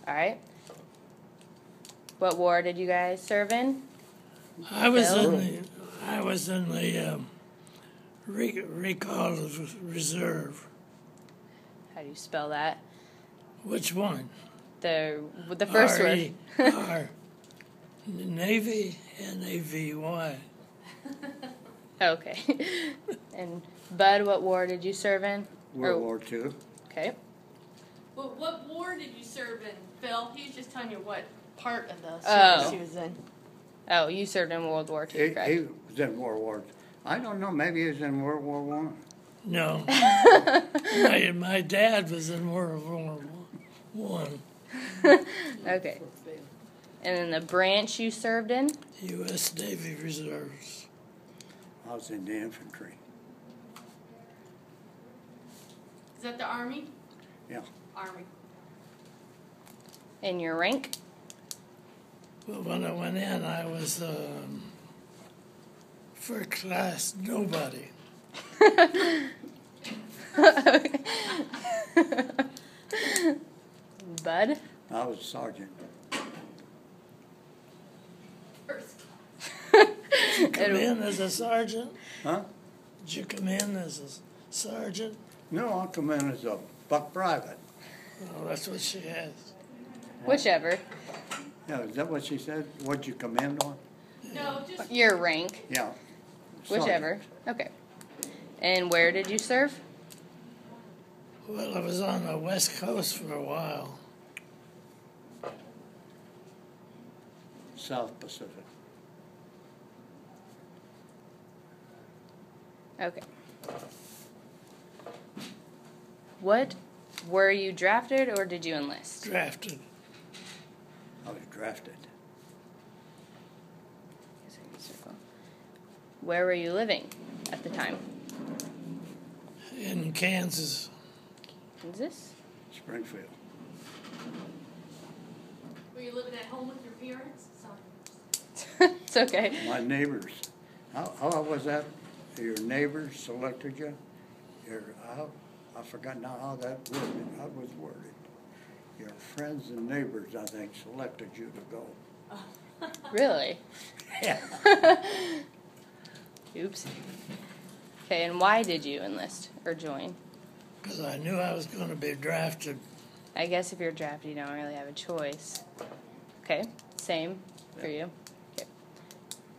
All right. What war did you guys serve in? I was Bill? in the recall reserve. How do you spell that? Which one? The first word. R. Navy, Navy. Okay. And Bud, what war did you serve in? World War II. Okay. Well, what war did you serve in, Phil? He was just telling you what part of the Oh. service he was in. Oh, you served in World War II, correct? He was in World War. I don't know. Maybe he was in World War One. No. my dad was in World War One. Okay. And then the branch you served in? U.S. Navy Reserves. I was in the infantry. Is that the Army? Yeah. Army. And your rank? Well, when I went in, I was first class nobody. Bud? I was sergeant. First. Did you come in as a sergeant? Huh? Did you come in as a sergeant? No, I come in as a buck private. Oh, that's what she has. Whichever. Yeah, is that what she said? What'd you come in on? No, just Your rank. Yeah. Whichever. Okay. And where did you serve? Well, I was on the West Coast for a while. South Pacific. Okay. What? Were you drafted or did you enlist? Drafted. I was drafted. Where were you living at the time? In Kansas. Kansas? Springfield. were you living at home with your parents? It's okay. My neighbors. How was that? Your neighbors selected you? I forgot now how that was worded. Your friends and neighbors, I think, selected you to go. Really? Yeah. Oops. Okay, and why did you enlist or join? Because I knew I was going to be drafted. I guess if you're drafted, you don't really have a choice. Okay, same for you. Okay.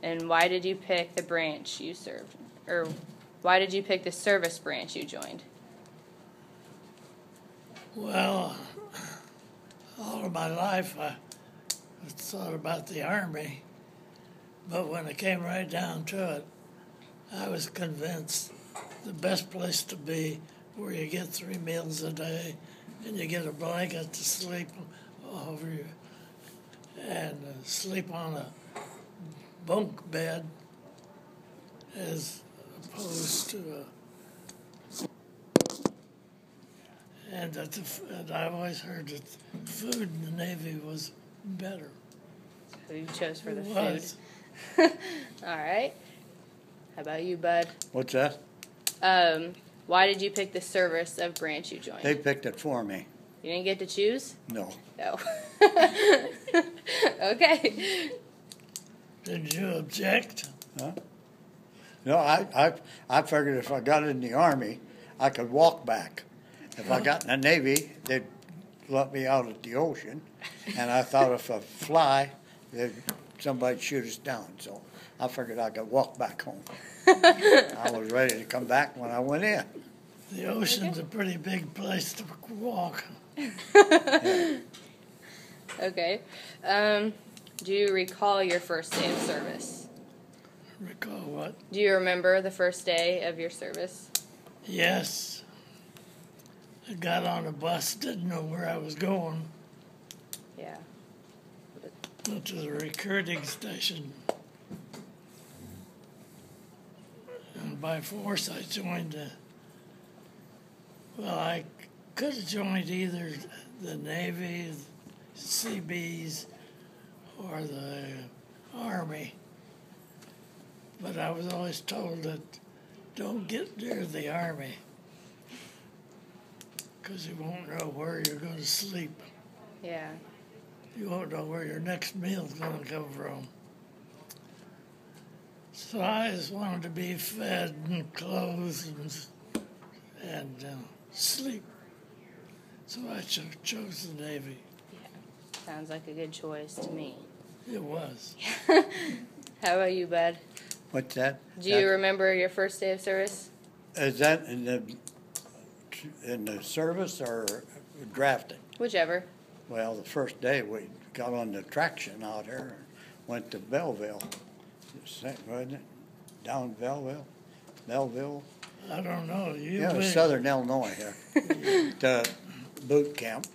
And why did you pick the branch you served? Or why did you pick the service branch you joined? Well, all of my life I thought about the Army, but when it came right down to it, I was convinced the best place to be where you get 3 meals a day and you get a blanket to sleep over you and sleep on a bunk bed as opposed to and I always heard that food in the Navy was better. Who you chose for the It food? was. All right. How about you, Bud? What's that? Why did you pick the service of branch you joined? They picked it for me. You didn't get to choose? No. No. Okay. Did you object? Huh? No, I figured if I got in the Army, I could walk back. If I got in the Navy, they'd let me out at the ocean. And I thought if I fly, somebody'd shoot us down. So I figured I could walk back home. I was ready to come back when I went in. The ocean's a pretty big place to walk. Okay. Do you recall your first day of service? Recall what? Do you remember the first day of your service? Yes. I got on a bus, didn't know where I was going. Yeah. Went to the recruiting station. And by force I joined I could have joined either the Navy, Seabees, or the Army. But I was always told that don't get near the Army because you won't know where you're going to sleep. Yeah. You won't know where your next meal's going to come from. So I just wanted to be fed and clothed and sleep. So I chose the Navy. Sounds like a good choice to me. It was. How about you, Bud? What's that? Do you remember your first day of service? Is that in the service or drafting? Whichever. Well, the first day we got on the traction out here and went to Belleville, wasn't it? Down Belleville. I don't know. Yeah, it was Southern Illinois here. To boot camp,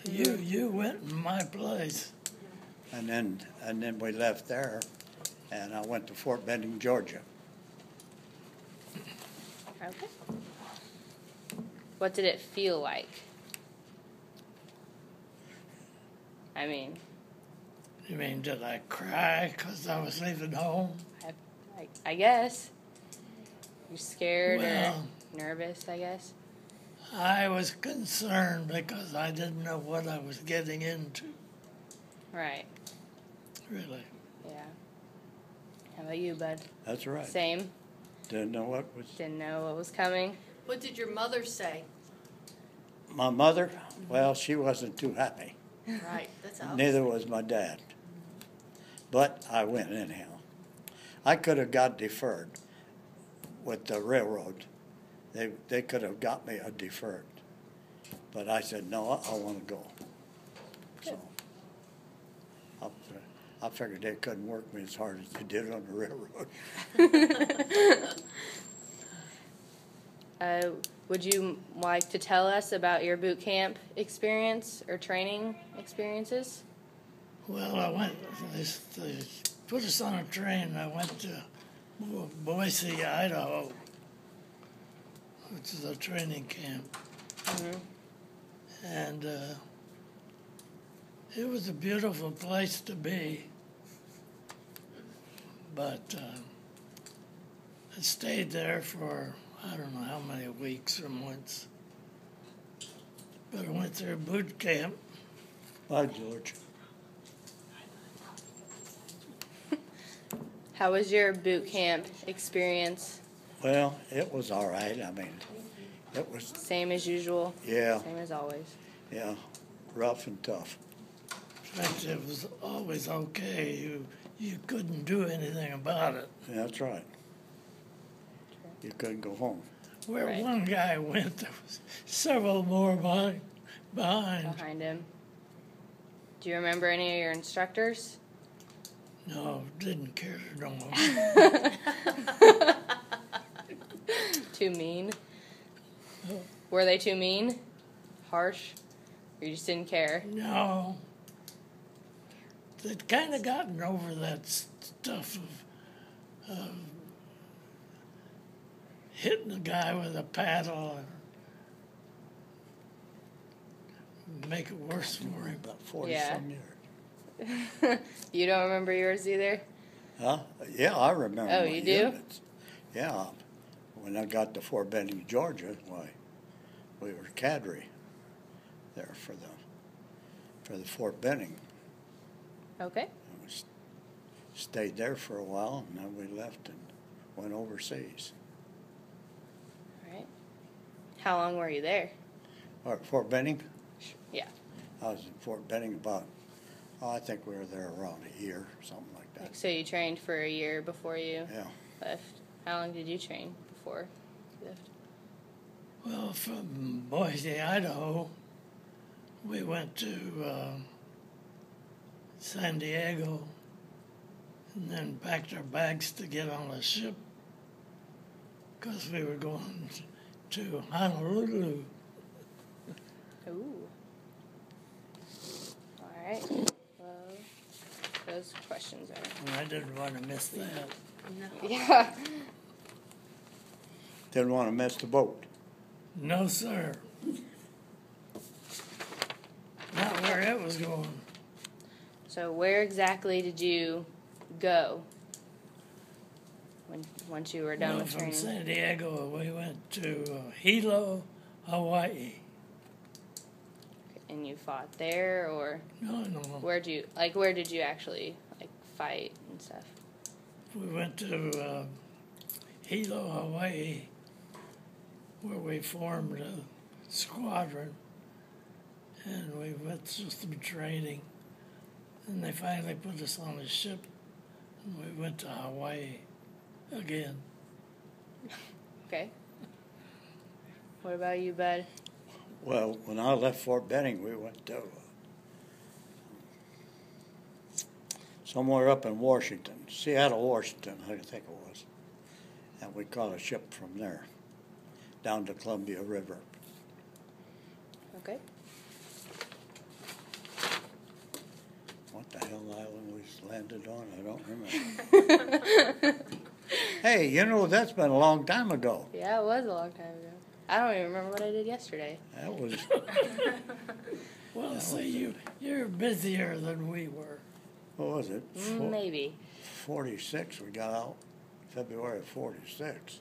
You went in my place. and then we left there, and I went to Fort Benning, Georgia. Okay. What did it feel like? I mean, You mean, did I cry because I was leaving home? I guess. You scared Well- or nervous, I guess? I was concerned because I didn't know what I was getting into, Right. really. Yeah. How about you, Bud? That's right. Same. Didn't know what was. Didn't know what was coming. What did your mother say? My mother, well, she wasn't too happy. Right, that's obvious. Neither was my dad. But I went anyhow. I could have got deferred with the railroad. They could have got me a deferred. But I said, no, I want to go. So I figured they couldn't work me as hard as they did on the railroad. Would you like to tell us about your boot camp experience or training experiences? Well, I went, they put us on a train. I went to Boise, Idaho, which is a training camp. And it was a beautiful place to be. But I stayed there for, I don't know how many weeks or months. But I went through boot camp. Bye, George. How was your boot camp experience? Well, it was all right. I mean, it was, Same as usual? yeah, Same as always. yeah, rough and tough. In fact, it was always okay. You couldn't do anything about it. Yeah, that's right. You couldn't go home. Where Right. one guy went, there was several more behind. Behind him. Do you remember any of your instructors? No, didn't care to know. Too mean? Were they too mean? Harsh? Or you just didn't care? No. They'd kind of gotten over that stuff of hitting a guy with a paddle and make it worse for him. About 40 Yeah. some years. You don't remember yours either? Huh? Yeah, I remember. Oh, my you do? units. Yeah. When I got to Fort Benning, Georgia, why, we were cadre there for the Fort Benning. Okay. And we stayed there for a while, and then we left and went overseas. All right. How long were you there? Or Fort Benning? Yeah. I was in Fort Benning about, I think we were there around a year, something like that. So you trained for a year before you Yeah. left. How long did you train before you left? Well, from Boise, Idaho, we went to San Diego and then packed our bags to get on a ship because we were going to Honolulu. Ooh. All right. Well, those questions are. And I didn't want to miss that. Yeah. Didn't want to miss the boat. No, sir. Not where it was going. So where exactly did you go once you were done Well, with from training? San Diego, we went to Hilo, Hawaii. and you fought there, or No. where did you actually like fight and stuff? We went to Hilo, Hawaii, where we formed a squadron, and we went through some training. And they finally put us on a ship, and we went to Hawaii again. Okay. What about you, Bud? Well, when I left Fort Benning, we went to somewhere up in Washington, Seattle, Washington, I think it was. And we caught a ship from there down to Columbia River. Okay. What the hell island we landed on? I don't remember. Hey, you know, that's been a long time ago. Yeah, it was a long time ago. I don't even remember what I did yesterday. That was, Well, see, you're busier than we were. what was it? Maybe. 46, we got out February of 46.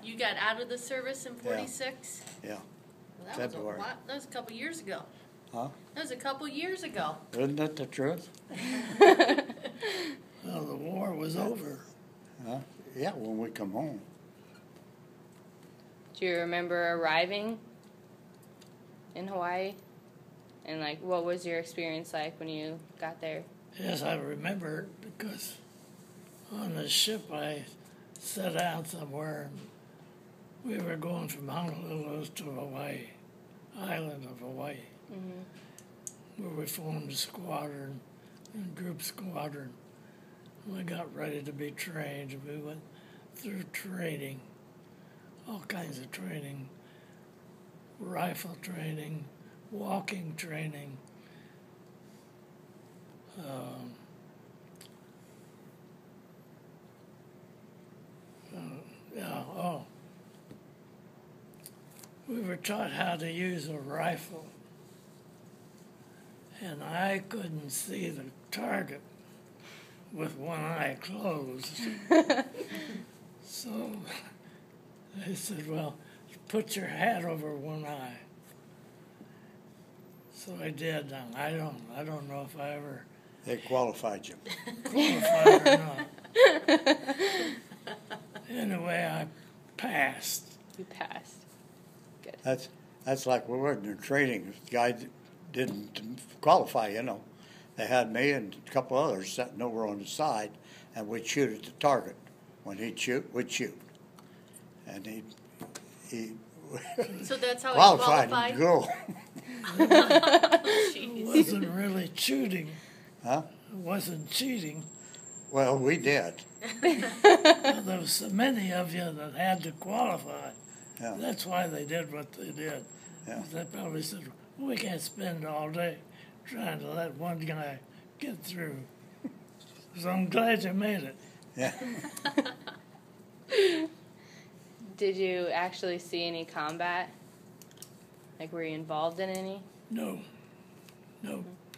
You got out of the service in 46? Yeah. Well, that was a February. lot. That was a couple years ago. Huh? That was a couple years ago. Isn't that the truth? Well, the war was over. Huh? Yeah, when we come home. Do you remember arriving in Hawaii? And like, what was your experience like when you got there? Yes, I remember it because on the ship I sat down somewhere and we were going from Honolulu to Hawaii, island of Hawaii, where we formed a squadron, a group squadron. We got ready to be trained, and we went through training, all kinds of training, rifle training, walking training, we were taught how to use a rifle, and I couldn't see the target with one eye closed. So they said, well, put your hat over one eye. So I did. I don't know if I ever They qualified you. qualified or not. Anyway, I passed. You passed. Good. That's like we were in training. The guy didn't qualify, you know. They had me and a couple others sitting over on the side, and we'd shoot at the target. When he'd shoot, we'd shoot. And he So that's how qualified he to qualified? go. It Jeez. wasn't really shooting. Huh? It wasn't cheating. Well, we did. Well, there was so many of you that had to qualify. Yeah. That's why they did what they did. Yeah. They probably said, we can't spend all day trying to let one guy get through. So I'm glad you made it. Yeah. Did you actually see any combat? Like, were you involved in any? No,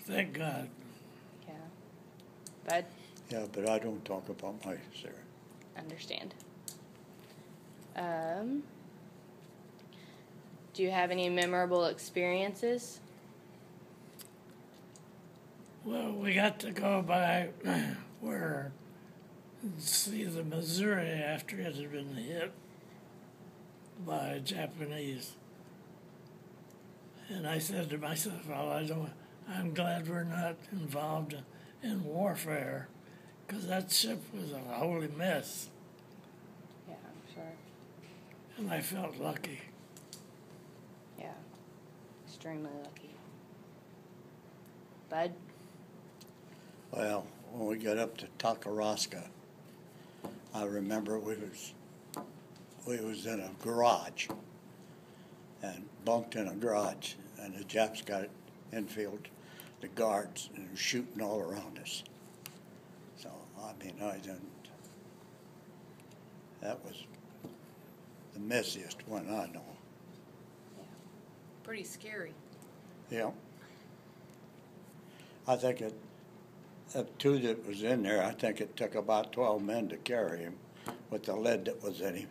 thank God. Yeah. Bud? Yeah, but I don't talk about my Sarah. Understand. Do you have any memorable experiences? Well, we got to go by where and see the Missouri after it had been hit by Japanese. And I said to myself, well, I'm glad we're not involved in warfare, because that ship was a holy mess, Yeah, I'm sure. and I felt lucky. Yeah. Extremely lucky. Bud? Well, when we got up to Takaraska, I remember we was in a garage and bunked in a garage, and the Japs got it infield, the guards, and were shooting all around us. So, I mean, that was the messiest one I know. Pretty scary. Yeah. I think two that was in there, I think it took about 12 men to carry him with the lead that was in him.